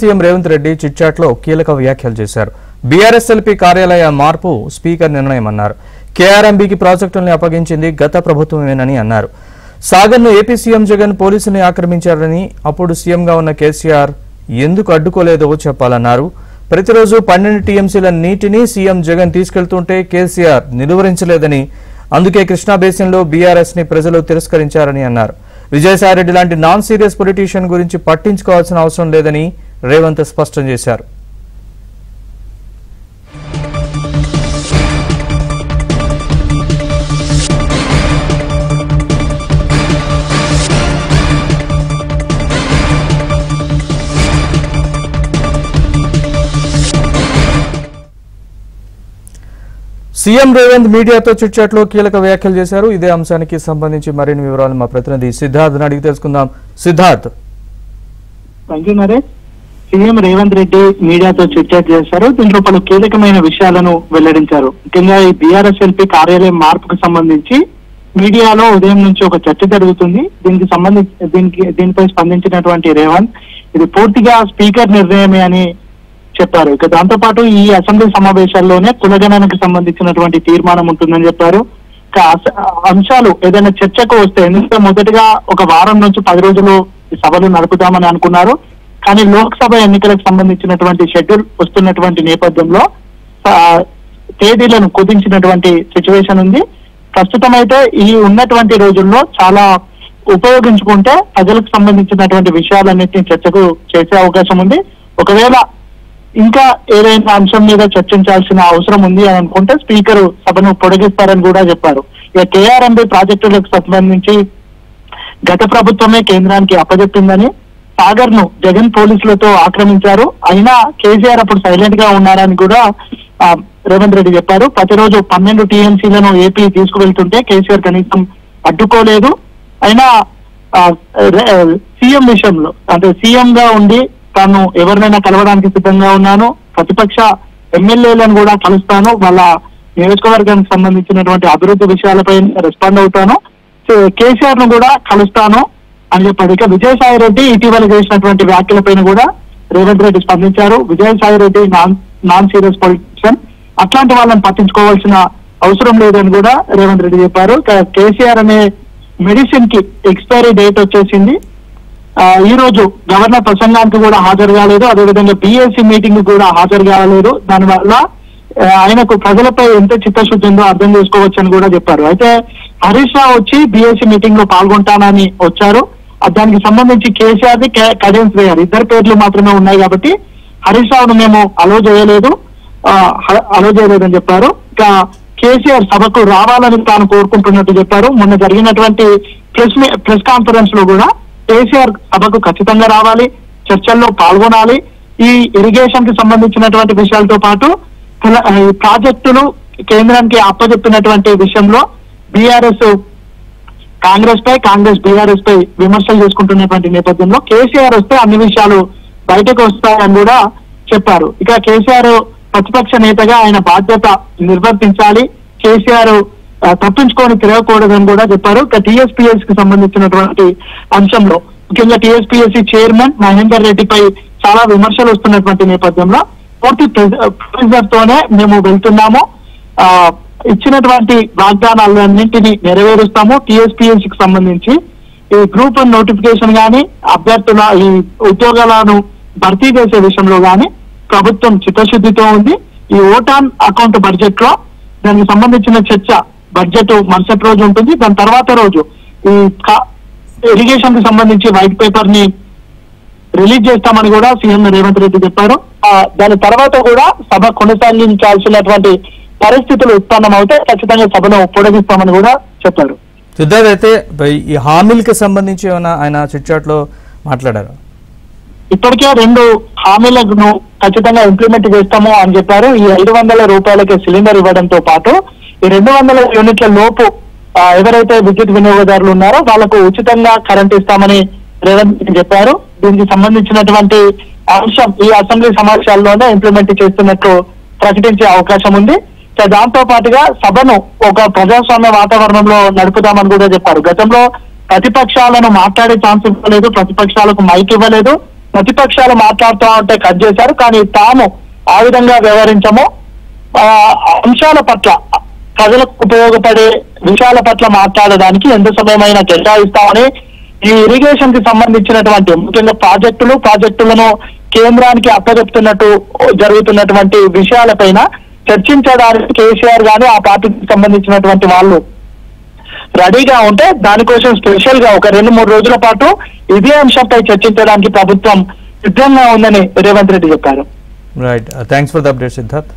CM Revanth Reddy చిట్చాట్లో కీలక వ్యాఖ్యలు చేశారు. బీఆర్ఎస్ఎల్పీ కార్యాలయ మార్పు స్పీకర్ నిర్ణయమన్నారు. కేఆర్ఎంబీకి ప్రాజెక్టుల్ని అప్పగించింది గత ప్రభుత్వమేనని అన్నారు. సాగర్ను ఏపీ సీఎం జగన్ పోలీసుల్ని ఆక్రమించారని, అప్పుడు సీఎంగా ఉన్న కేసీఆర్ ఎందుకు అడ్డుకోలేదో చెప్పాలన్నారు. ప్రతిరోజు 12 టీఎంసీల నీటిని సీఎం జగన్ తీసుకెళ్తుంటే కేసీఆర్ నిలువరించలేదని, అందుకే కృష్ణా బేసిన్లో బీఆర్ఎస్ ని ప్రజలు తిరస్కరించారని అన్నారు. విజయసాయిరెడ్డి లాంటి నాన్ సీరియస్ పొలిటీషియన్ గురించి పట్టించుకోవాల్సిన అవసరం లేదని రేవంత్ స్పష్టం చేశారు. సీఎం రేవంత్ మీడియాతో చిట్చాట్లో కీలక వ్యాఖ్యలు చేశారు. ఇదే అంశానికి సంబంధించి మరిన్ని వివరాలు మా ప్రతినిధి సిద్ధార్థ్ అడిగి తెలుసుకుందాం. సిద్ధార్థ్. సీఎం రేవంత్ రెడ్డి మీడియాతో చిట్చాట్ చేశారు. దీంట్లో పలు కీలకమైన విషయాలను వెల్లడించారు. ముఖ్యంగా ఈ బీఆర్ఎస్ఎల్పీ కార్యాలయం మార్పుకు సంబంధించి మీడియాలో ఉదయం నుంచి ఒక చర్చ జరుగుతుంది. దీనిపై స్పందించినటువంటి రేవంత్ ఇది పూర్తిగా స్పీకర్ నిర్ణయమే అని చెప్పారు. ఇక దాంతో పాటు ఈ అసెంబ్లీ సమావేశాల్లోనే కులగణనకు సంబంధించినటువంటి తీర్మానం ఉంటుందని చెప్పారు. అంశాలు ఏదైనా చర్చకు వస్తే, ఎందుకంటే మొదటిగా ఒక వారం నుంచి 10 రోజులు సభలు నడుపుదామని అనుకున్నారు. కానీ లోక్సభ ఎన్నికలకు సంబంధించినటువంటి షెడ్యూల్ వస్తున్నటువంటి నేపథ్యంలో తేదీలను కుదించినటువంటి సిచ్యువేషన్ ఉంది. ప్రస్తుతం అయితే ఈ ఉన్నటువంటి రోజుల్లో చాలా ఉపయోగించుకుంటే ప్రజలకు సంబంధించినటువంటి విషయాలన్నింటినీ చర్చకు చేసే అవకాశం ఉంది. ఒకవేళ ఇంకా ఏదైనా అంశం మీద చర్చించాల్సిన అవసరం ఉంది అని అనుకుంటే స్పీకర్ సభను పొడిగిస్తారని కూడా చెప్పారు. ఇక కేఆర్ఎంబీ ప్రాజెక్టులకు సంబంధించి గత ప్రభుత్వమే కేంద్రానికి అప్పచెప్పిందని, సాగర్ ను జగన్ పోలీసులతో ఆక్రమించారు, అయినా కేసీఆర్ అప్పుడు సైలెంట్ గా ఉన్నారని కూడా రేవంత్ రెడ్డి చెప్పారు. ప్రతిరోజు 12 టీఎంసీలను ఏపీ తీసుకువెళ్తుంటే కేసీఆర్ కనీసం అడ్డుకోలేదు. అయినా సీఎం విషయంలో, అంటే సీఎం గా ఉండి తాను ఎవరినైనా కలవడానికి సిద్ధంగా ఉన్నాను, ప్రతిపక్ష ఎమ్మెల్యేలను కూడా కలుస్తాను, వాళ్ళ నియోజకవర్గానికి సంబంధించినటువంటి అభివృద్ధి విషయాలపై రెస్పాండ్ అవుతాను, కేసీఆర్ ను కూడా కలుస్తాను అని చెప్పారు. ఇక విజయసాయిరెడ్డి ఇటీవల చేసినటువంటి వ్యాఖ్యలపైన కూడా రేవంత్ రెడ్డి స్పందించారు. విజయసాయిరెడ్డి నాన్ సీరియస్ పొలిటీషియన్, అట్లాంటి వాళ్ళని పట్టించుకోవాల్సిన అవసరం లేదని కూడా రేవంత్ రెడ్డి చెప్పారు. కేసీఆర్ అనే మెడిసిన్ కి ఎక్స్పైరీ డేట్ వచ్చేసింది. ఈ రోజు గవర్నర్ ప్రసంగానికి కూడా హాజరు కాలేదు, అదేవిధంగా బీఎస్సీ మీటింగ్ కూడా హాజరు కాలేదు. దానివల్ల ఆయనకు ప్రజలపై ఎంత చిత్తశుద్ధి ఉందో అర్థం చేసుకోవచ్చు అని కూడా చెప్పారు. అయితే హరీష్ రావు వచ్చి బీఎస్సీ మీటింగ్ లో పాల్గొంటానని వచ్చారు. దానికి సంబంధించి కేసీఆర్ ది కడెన్స్ వేయాలి, 2 పేర్లు మాత్రమే ఉన్నాయి కాబట్టి హరీష్ రావును మేము అలో చేయలేదని చెప్పారు. ఇక కేసీఆర్ సభకు రావాలని తాను కోరుకుంటున్నట్టు చెప్పారు. మొన్న జరిగినటువంటి ప్రెస్ కాన్ఫరెన్స్ లో కూడా కేసీఆర్ సభకు ఖచ్చితంగా రావాలి, చర్చల్లో పాల్గొనాలి, ఈ ఇరిగేషన్ కి సంబంధించినటువంటి విషయాలతో పాటు ప్రాజెక్టులు కేంద్రానికి అప్పచెప్పినటువంటి విషయంలో బీఆర్ఎస్ కాంగ్రెస్ బీఆర్ఎస్ పై విమర్శలు చేసుకుంటున్నటువంటి నేపథ్యంలో కేసీఆర్ వస్తే అన్ని విషయాలు బయటకు వస్తాయని కూడా చెప్పారు. ఇక కేసీఆర్ ప్రతిపక్ష నేతగా ఆయన బాధ్యత నిర్వర్తించాలి, కేసీఆర్ తప్పించుకొని తిరగకూడదని కూడా చెప్పారు. ఇక టీఎస్పీఎస్ కి సంబంధించినటువంటి అంశంలో ముఖ్యంగా టీఎస్పీఎస్సీ చైర్మన్ మహేందర్ రెడ్డిపై చాలా విమర్శలు వస్తున్నటువంటి నేపథ్యంలో పూర్తి ప్రెజర్ తోనే మేము వెళ్తున్నాము, ఇచ్చినటువంటి వాగ్దానాలన్నింటినీ నెరవేరుస్తాము, టీఎస్పీఎస్సీ కి సంబంధించి ఈ గ్రూప్ 1 నోటిఫికేషన్ గానీ అభ్యర్థుల ఈ ఉద్యోగాలను భర్తీ చేసే విషయంలో గానీ ప్రభుత్వం చిత్తశుద్ధితో ఉంది. ఈ ఓటాన్ అకౌంట్ బడ్జెట్ లో దానికి సంబంధించిన చర్చ బడ్జెట్ మరుసటి రోజు ఉంటుంది. దాని తర్వాత రోజు ఈ ఇరిగేషన్ కి సంబంధించి వైట్ పేపర్ ని రిలీజ్ చేస్తామని కూడా సీఎం రేవంత్ రెడ్డి చెప్పారు. దాని తర్వాత కూడా సభ కొనసాగించాల్సినటువంటి పరిస్థితులు ఉత్పన్నమవుతే ఖచ్చితంగా సభను పొడిగిస్తామని కూడా చెప్పారు. సిద్ధార్థ్, అయితే ఈ హామీలకి సంబంధించి ఏమైనా ఆయన చిట్చాట్ లో మాట్లాడారు? ఇప్పటికే 2 హామీలను ఖచ్చితంగా ఇంప్లిమెంట్ చేస్తాము అని చెప్పారు. ఈ 500 రూపాయలకి సిలిండర్ ఇవ్వడంతో పాటు ఈ 200 యూనిట్ల లోపు ఎవరైతే విద్యుత్ వినియోగదారులు ఉన్నారో వాళ్ళకు ఉచితంగా కరెంట్ ఇస్తామని రేవంత్ చెప్పారు. దీనికి సంబంధించినటువంటి అంశం ఈ అసెంబ్లీ సమావేశాల్లోనే ఇంప్లిమెంట్ చేస్తున్నట్లు ప్రకటించే అవకాశం ఉంది. దాంతో పాటుగా సభను ఒక ప్రజాస్వామ్య వాతావరణంలో నడుపుదామని కూడా చెప్పారు. గతంలో ప్రతిపక్షాలను మాట్లాడే ఛాన్స్ ఇవ్వలేదు, ప్రతిపక్షాలకు మైక్ ఇవ్వలేదు, ప్రతిపక్షాలు మాట్లాడుతూ ఉంటే కట్ చేశారు. కానీ తాము ఆ విధంగా వ్యవహరించము, అంశాల పట్ల, ప్రజలకు ఉపయోగపడే విషయాల పట్ల మాట్లాడడానికి ఎంత సమయమైనా కేటాయిస్తామని, ఈ ఇరిగేషన్ కి సంబంధించినటువంటి ముఖ్యంగా ప్రాజెక్టులను కేంద్రానికి అప్పచెప్తున్నట్టు జరుగుతున్నటువంటి విషయాలపైన చర్చించడానికి కేసీఆర్ గాని ఆ పార్టీకి సంబంధించినటువంటి వాళ్ళు రెడీగా ఉంటే దానికోసం స్పెషల్ గా ఒక 2-3 రోజుల పాటు ఇదే అంశంపై చర్చించడానికి ప్రభుత్వం సిద్ధంగా ఉందని రేవంత్ రెడ్డి చెప్పారు. Right, thanks for the update Siddharth.